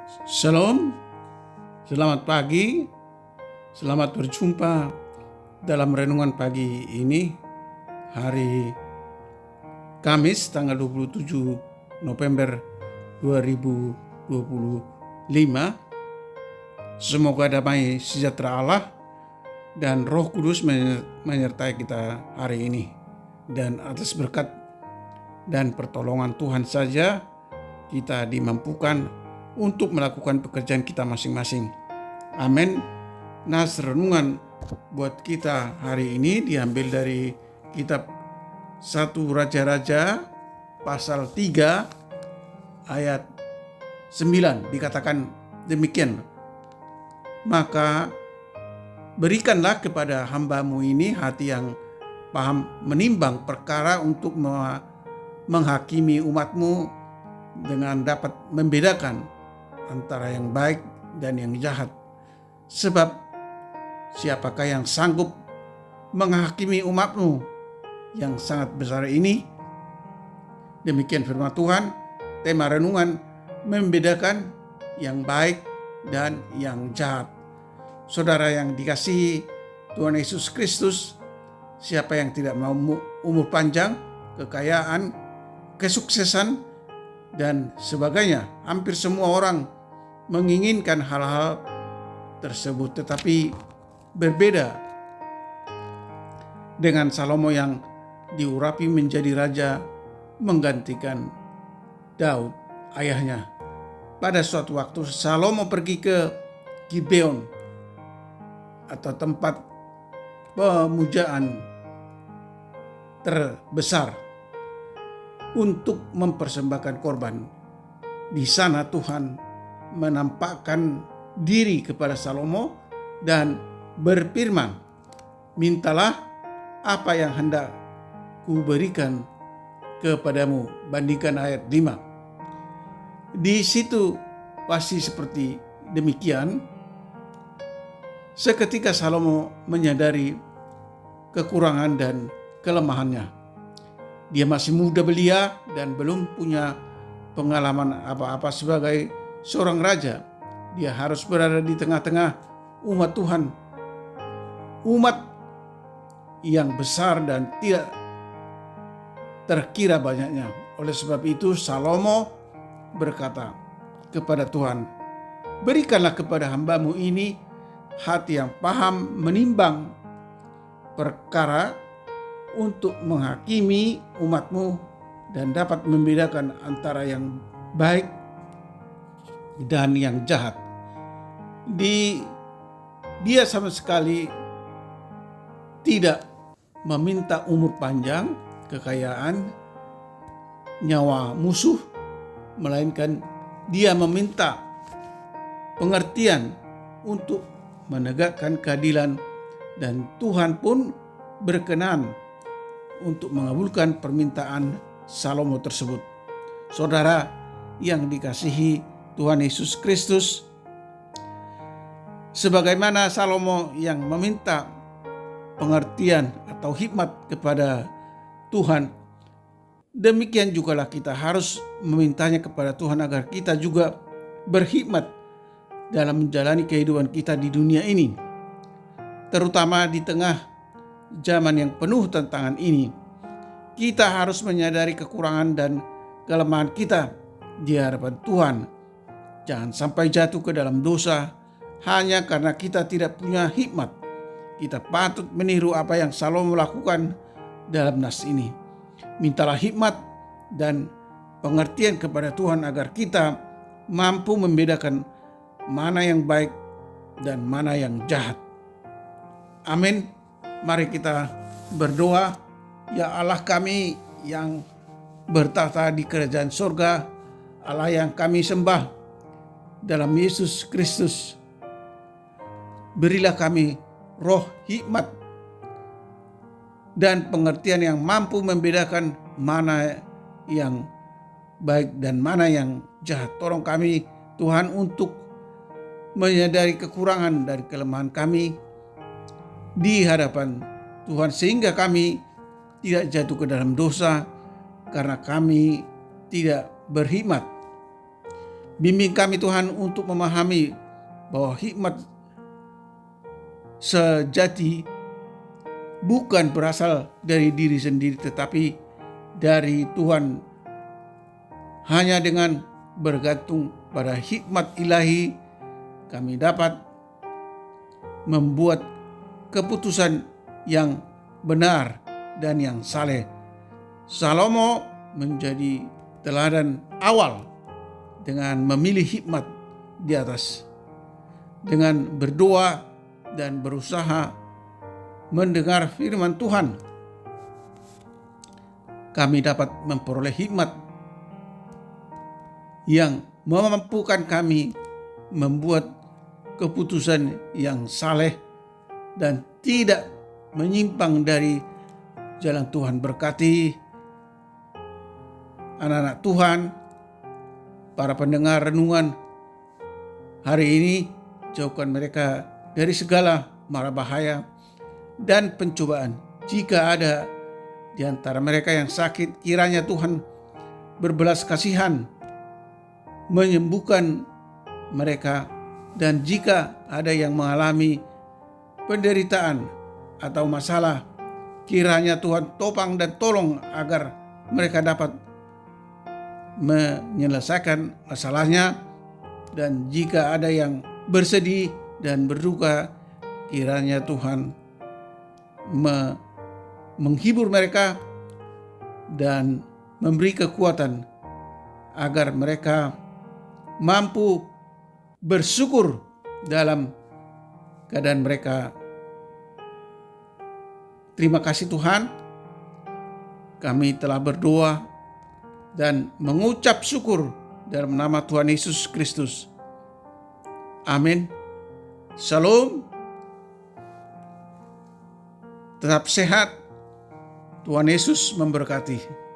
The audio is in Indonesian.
Shalom, selamat pagi, selamat berjumpa dalam renungan pagi ini, hari Kamis tanggal 27 November 2025. Semoga damai sejahtera Allah dan Roh Kudus menyertai kita hari ini. Dan atas berkat dan pertolongan Tuhan saja kita dimampukan untuk melakukan pekerjaan kita masing-masing. Amin. Nas renungan buat kita hari ini diambil dari kitab 1 Raja-Raja pasal 3 ayat 9. Dikatakan demikian. Maka berikanlah kepada hambamu ini hati yang paham menimbang perkara untuk menghakimi umatmu dengan dapat membedakan antara yang baik dan yang jahat. Sebab siapakah yang sanggup menghakimi umatmu yang sangat besar ini? Demikian firman Tuhan. Tema renungan membedakan yang baik dan yang jahat. Saudara yang dikasihi Tuhan Yesus Kristus, siapa yang tidak mau umur panjang, kekayaan, kesuksesan, dan sebagainya? Hampir semua orang menginginkan hal-hal tersebut, tetapi berbeda dengan Salomo yang diurapi menjadi raja menggantikan Daud ayahnya. Pada suatu waktu Salomo pergi ke Gibeon atau tempat pemujaan terbesar untuk mempersembahkan korban. Di sana Tuhan menampakkan diri kepada Salomo dan berfirman, "Mintalah apa yang hendak kuberikan kepadamu." Bandingkan ayat 5. Di situ pasti seperti demikian. Seketika Salomo menyadari kekurangan dan kelemahannya. Dia masih muda belia dan belum punya pengalaman apa-apa sebagai seorang raja. Dia harus berada di tengah-tengah umat Tuhan, umat yang besar dan tidak terkira banyaknya. Oleh sebab itu Salomo berkata kepada Tuhan, "Berikanlah kepada hambamu ini hati yang paham menimbang perkara untuk menghakimi umatmu dan dapat membedakan antara yang baik dan yang jahat." Dia sama sekali tidak meminta umur panjang, kekayaan, nyawa musuh, melainkan dia meminta pengertian untuk menegakkan keadilan, dan Tuhan pun berkenan untuk mengabulkan permintaan Salomo tersebut. Saudara yang dikasihi Tuhan Yesus Kristus, sebagaimana Salomo yang meminta pengertian atau hikmat kepada Tuhan, demikian jugalah kita harus memintanya kepada Tuhan agar kita juga berhikmat dalam menjalani kehidupan kita di dunia ini, terutama di tengah zaman yang penuh tantangan ini. Kita harus menyadari kekurangan dan kelemahan kita di hadapan Tuhan. Jangan sampai jatuh ke dalam dosa hanya karena kita tidak punya hikmat. Kita patut meniru apa yang Salomo lakukan dalam nas ini. Mintalah hikmat dan pengertian kepada Tuhan agar kita mampu membedakan mana yang baik dan mana yang jahat. Amin. Mari kita berdoa. Ya Allah kami yang bertahta di kerajaan surga, Allah yang kami sembah dalam Yesus Kristus, berilah kami roh hikmat dan pengertian yang mampu membedakan mana yang baik dan mana yang jahat. Tolong kami Tuhan untuk menyadari kekurangan dan kelemahan kami di hadapan Tuhan, sehingga kami tidak jatuh ke dalam dosa karena kami tidak berhikmat. Bimbing kami Tuhan untuk memahami bahwa hikmat sejati bukan berasal dari diri sendiri, tetapi dari Tuhan. Hanya dengan bergantung pada hikmat ilahi, kami dapat membuat keputusan yang benar dan yang saleh. Salomo menjadi teladan awal dengan memilih hikmat di atas, dengan berdoa dan berusaha mendengar firman Tuhan. Kami dapat memperoleh hikmat yang memampukan kami membuat keputusan yang saleh dan tidak menyimpang dari jalan Tuhan. Berkati anak-anak Tuhan, para pendengar renungan hari ini, jauhkan mereka dari segala mara bahaya dan pencobaan. Jika ada di antara mereka yang sakit, kiranya Tuhan berbelas kasihan menyembuhkan mereka. Dan jika ada yang mengalami penderitaan atau masalah, kiranya Tuhan topang dan tolong agar mereka dapat menyelesaikan masalahnya. Dan jika ada yang bersedih dan berduka, kiranya Tuhan menghibur mereka dan memberi kekuatan agar mereka mampu bersyukur dalam keadaan mereka. Terima kasih Tuhan, kami telah berdoa dan mengucap syukur dalam nama Tuhan Yesus Kristus. Amin. Shalom. Tetap sehat. Tuhan Yesus memberkati.